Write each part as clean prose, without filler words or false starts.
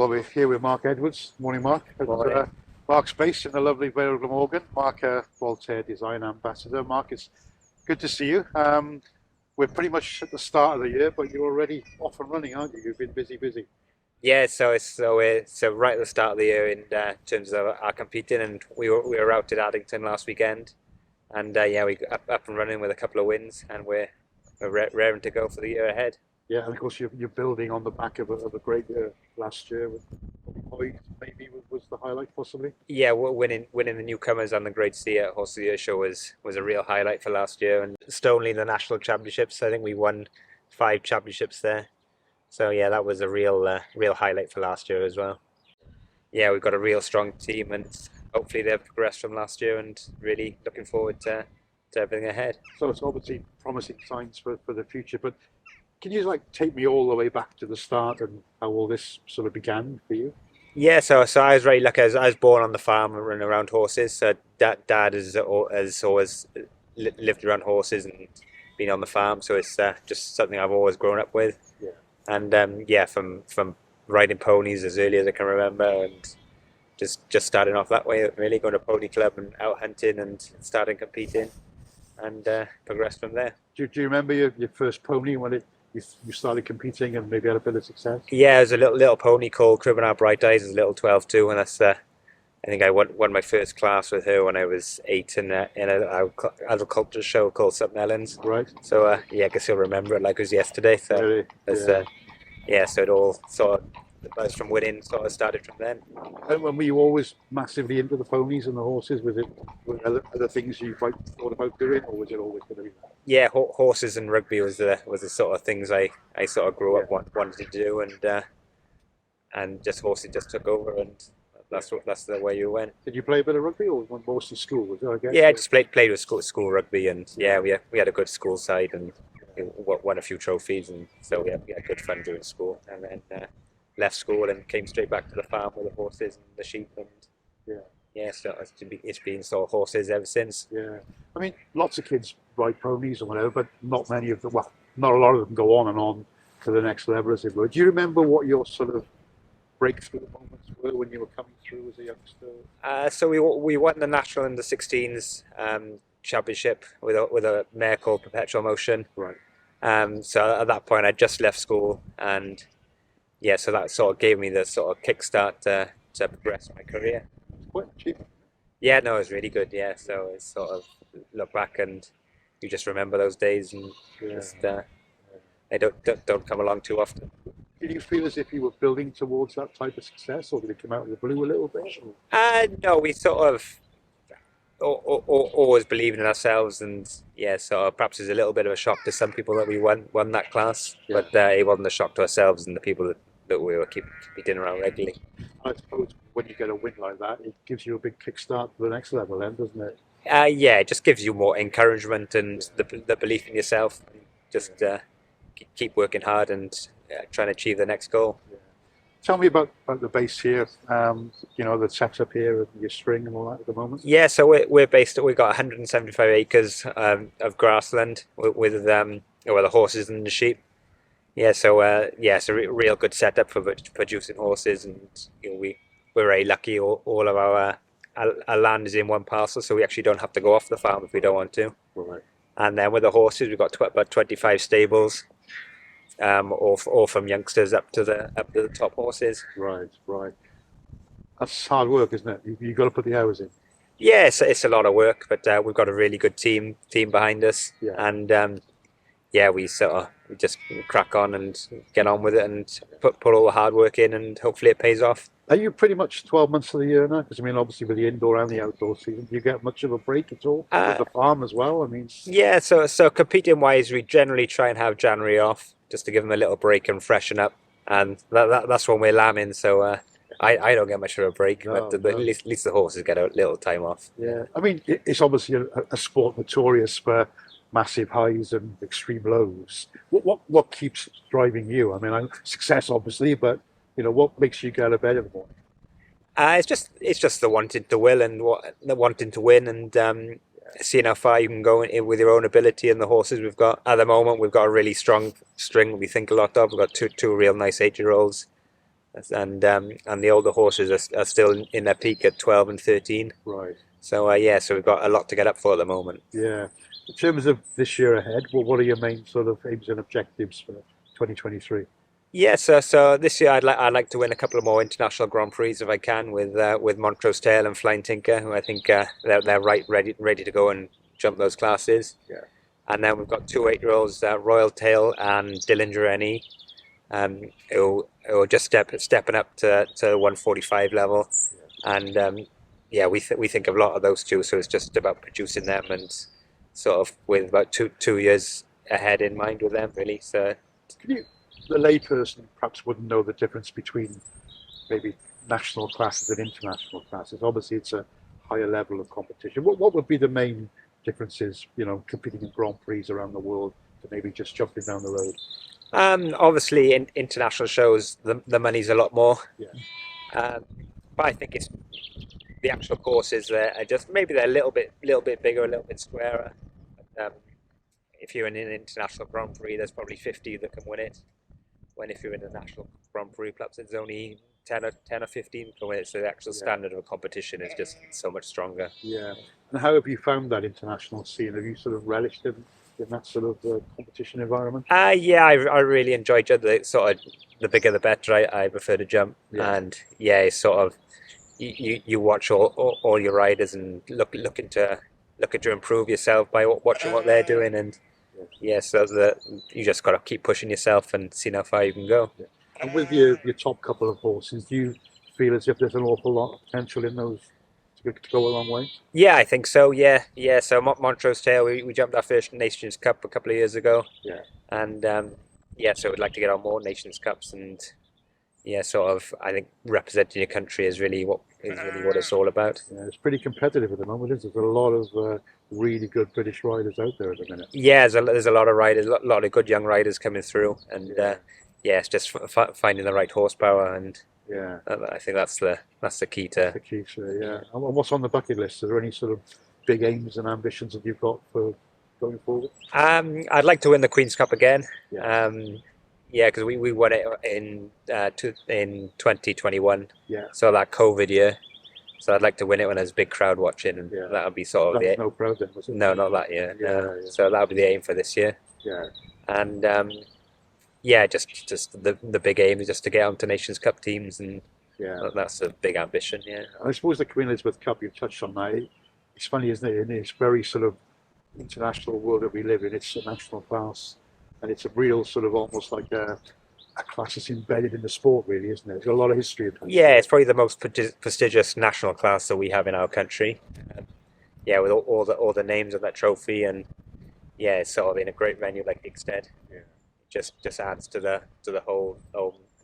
Well, we're here with Mark Edwards. Morning, Mark. Morning. Mark's based in the lovely Vale of Glamorgan. Mark, Voltaire Design Ambassador. Mark, it's good to see you. We're pretty much at the start of the year, but you're already off and running, aren't you? You've been busy, busy. Yeah, we're right at the start of the year in terms of our competing, and we were out at Addington last weekend, and yeah, we got up and running with a couple of wins, and we're raring to go for the year ahead. Yeah, and of course you're building on the back of a great year last year. With Hoyd maybe was the highlight, possibly. Yeah, winning the Newcomers and the Grade C at Horse of the Year show was a real highlight for last year, and Stoneleigh the national championships. I think we won 5 championships there. So yeah, that was a real highlight for last year as well. Yeah, we've got a real strong team, and hopefully they've progressed from last year, and really looking forward to everything ahead. So it's obviously promising signs for the future. But can you like take me all the way back to the start and how all this sort of began for you? Yeah, so I was very lucky. I was born on the farm and running around horses. So dad has always lived around horses and been on the farm. So it's just something I've always grown up with. Yeah. And yeah, from riding ponies as early as I can remember, and just starting off that way, really going to pony club and out hunting and starting competing, and progressed from there. Do you remember your first pony when you started competing and maybe had a bit of success? Yeah, it was a little pony called Cribben Bright Eyes. It was a little 12-2, and that's I think I won my first class with her when I was 8 in an agriculture show called St Mellons. Right. So yeah, I guess you'll remember it like it was yesterday. So Really? yeah, so it all sort of, the buzz from winning sort of started from then. And were you always massively into the ponies and the horses? Were other things you quite thought about doing, or was it always going to be that? Yeah, horses and rugby was the sort of things I sort of grew up wanted to do, and just horses just took over, and that's the way you went. Did you play a bit of rugby, or was mostly school? Was it, I guess? Yeah, I just played with school rugby, and yeah, we had a good school side, and we won a few trophies, and so we had good fun doing school, and then left school and came straight back to the farm with the horses and the sheep, and yeah, so it's been sort of horses ever since. Yeah, I mean, lots of kids ride ponies or whatever, but not many of them. Well, not a lot of them go on and on to the next level, as it were. Do you remember what your sort of breakthrough moments were when you were coming through as a youngster? So we won the national under 16s championship with a mare called Perpetual Motion. Right. So at that point, I just left school, and yeah, so that sort of gave me the sort of kickstart to progress my career. It's quite cheap. Yeah, no, it was really good. Yeah, so it's sort of look back and you just remember those days, and just they don't come along too often. Did you feel as if you were building towards that type of success, or did it come out of the blue a little bit? No, we sort of always believed in ourselves, and yeah, so perhaps it's a little bit of a shock to some people that we won that class, but it wasn't a shock to ourselves and the people that we were competing around regularly. I suppose when you get a win like that, it gives you a big kickstart to the next level, then, doesn't it? Yeah, it just gives you more encouragement and the belief in yourself, and just keep working hard and trying to achieve the next goal. Yeah. Tell me about the base here, the setup here and your string and all that at the moment. Yeah, so we've got 175 acres of grassland with the horses and the sheep. Yeah, so it's a real good setup for producing horses, and we're very lucky. All of our land is in one parcel, so we actually don't have to go off the farm if we don't want to. Right. And then with the horses, we've got about 25 stables. Or from youngsters up to the top horses. Right. That's hard work, isn't it? You've got to put the hours in. Yeah, it's a lot of work, but we've got a really good team behind us, and we just crack on and get on with it and put all the hard work in, and hopefully it pays off. Are you pretty much 12 months of the year now? Because I mean, obviously with the indoor and the outdoor season, do you get much of a break at all? With the farm as well. I mean. Yeah, so competing wise, we generally try and have January off, just to give them a little break and freshen up, and that's when we're lambing. So I don't get much of a break, but at least the horses get a little time off. Yeah, I mean, it's obviously a sport notorious for massive highs and extreme lows. What keeps driving you? I mean, success obviously, but what makes you get out of bed in the morning? It's just the wanting to win and the wanting to win, and seeing how far you can go with your own ability and the horses we've got. At the moment, we've got a really strong string we think a lot of. We've got two real nice 8-year-olds, and the older horses are still in their peak at 12 and 13. Right. So so we've got a lot to get up for at the moment. Yeah. In terms of this year ahead, what are your main sort of aims and objectives for 2023? Yeah, so this year I'd like to win a couple of more international Grand Prix if I can with Montrose Tale and Flying Tinker, who I think they're ready to go and jump those classes. Yeah. And then we've got two 8-year-olds, Royal Tail and Dillinger Any, who are just stepping up to 145 level, and we think of a lot of those two. So it's just about producing them and sort of with about two years ahead in mind with them, really. So The layperson perhaps wouldn't know the difference between maybe national classes and international classes. Obviously, it's a higher level of competition. What would be the main differences, competing in Grand Prix around the world to maybe just jumping down the road? Obviously, in international shows, the money's a lot more. Yeah. But I think it's the actual courses are just maybe they're a little bit bigger, a little bit squarer. If you're in an international Grand Prix, there's probably 50 that can win it. When if you're in a national Grand Prix, perhaps it's only 10 or 15 can win it. So the actual standard of a competition is just so much stronger. Yeah. And how have you found that international scene? Have you sort of relished in that sort of competition environment? Yeah, I really enjoyed the sort of the bigger the better. I prefer to jump, and it's sort of you watch all your riders and looking to improve yourself by watching what they're doing, and so you just got to keep pushing yourself and seeing how far you can go. Yeah. And with your top couple of horses, do you feel as if there's an awful lot of potential in those to go a long way? Yeah, I think so. Yeah. So Montrose Tail, we jumped our first Nations Cup a couple of years ago. Yeah. And so we'd like to get on more Nations Cups, and sort of I think representing your country is really what it's all about. Yeah, it's pretty competitive at the moment, isn't it? There's a lot of really good British riders out there at the minute. Yeah, there's a lot of riders, a lot of good young riders coming through, and it's just finding the right horsepower, and I think that's the key to. The key to And what's on the bucket list? Are there any sort of big aims and ambitions that you've got for going forward? I'd like to win the Queen's Cup again. Yeah. Because we won it in 2021. Yeah. So that COVID year. So I'd like to win it when there's a big crowd watching, and that'll be sort of no crowd then, was it? No, not that year. Yeah. So that'll be the aim for this year. Yeah. And just the big aim is just to get onto Nations Cup teams, and that's a big ambition. Yeah. I suppose the Queen Elizabeth Cup, you touched on that. It's funny, isn't it? It's very sort of international world that we live in. It's a national class, and it's a real sort of almost like a class that's embedded in the sport, really, isn't it? There's a lot of history in that. Yeah, it's probably the most prestigious national class that we have in our country. With all the names of that trophy, and it's sort of in a great venue like Igstead. Yeah. Just adds to the whole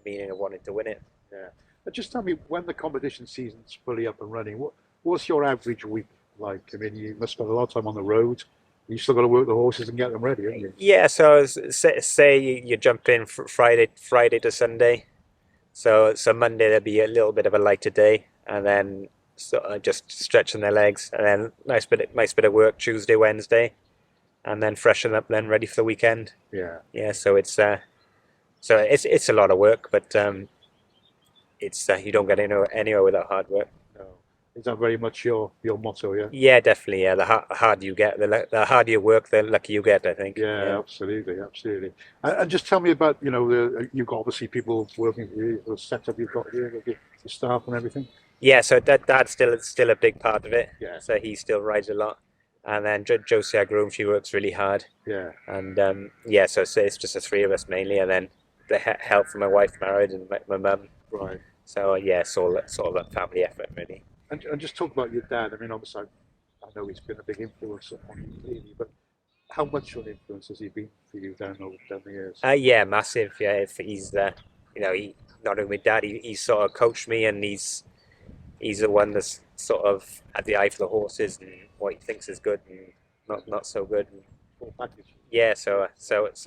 meaning of wanting to win it. Yeah. But just tell me, when the competition season's fully up and running, what's your average week like? I mean, you must spend a lot of time on the road. You still got to work the horses and get them ready, haven't you? Yeah. So say you jump in Friday to Sunday. So Monday there'll be a little bit of a lighter day, and then just stretching their legs, and then nice bit of work Tuesday, Wednesday, and then freshen up, then ready for the weekend. Yeah. Yeah. So it's a lot of work, but it's you don't get anywhere without hard work. Is that very much your motto? Yeah. Yeah, definitely. Yeah, the harder you get, the harder you work, the luckier you get, I think. Yeah, absolutely. And just tell me about you've got obviously people working for you, the setup you've got here, with your staff and everything. Yeah, so Dad's still a big part of it. Yeah. So he still rides a lot, and then Josie, our groom, she works really hard. Yeah. And so it's just the three of us mainly, and then the help from my wife, married, and my mum. Right. So it's all sort of a family effort, really. And just talk about your dad. I mean, obviously, I know he's been a big influence on you, really, but how much of an influence has he been for you down the years? Yeah, massive. Yeah, if he's he not only my dad, he's sort of coached me, and he's the one that's sort of had the eye for the horses and what he thinks is good and not so good. Full package. Yeah, so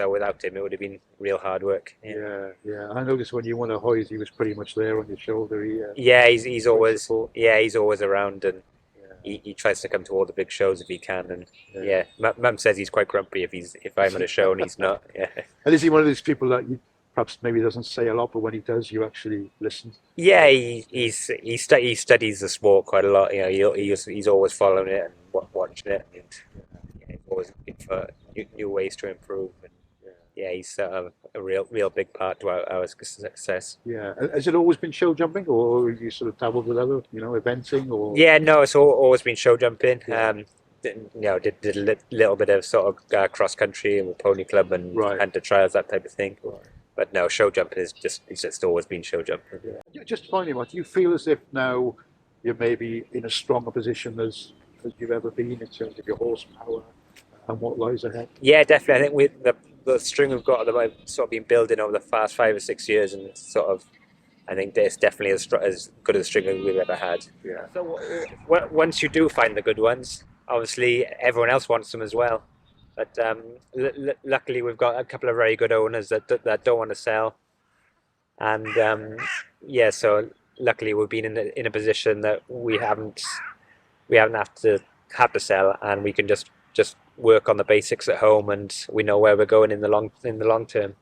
without him, it would have been real hard work. Yeah. I noticed when you won a Hoys, he was pretty much there on your shoulder. He's always around, and he tries to come to all the big shows if he can. And Mum says he's quite grumpy if I'm at a show and he's not. Yeah. And is he one of those people that perhaps maybe doesn't say a lot, but when he does, you actually listen. Yeah, he studies the sport quite a lot. You know, he's always following it and watching it, and he's always looking for new ways to improve. And yeah, he's sort of a real big part to our success. Yeah. Has it always been show jumping, or you sort of dabbled with other, eventing, or? Yeah, no, it's always been show jumping. Yeah. Did a little bit of sort of cross country and pony club and Right. hunter trials, that type of thing. Right. But no, show jumping is it's just always been show jumping. Yeah. Just finally, Mark, do you feel as if now you're maybe in a stronger position as you've ever been in terms of your horsepower and what lies ahead? Yeah, definitely. I think the string we've got at the moment sort of been building over the past 5 or 6 years, and it's sort of, I think it's definitely as good a string as we've ever had. Yeah. So once you do find the good ones, obviously everyone else wants them as well. But luckily we've got a couple of very good owners that don't want to sell, and yeah, so luckily we've been in a position that we haven't had to sell, and we can just work on the basics at home, and we know where we're going in the long term.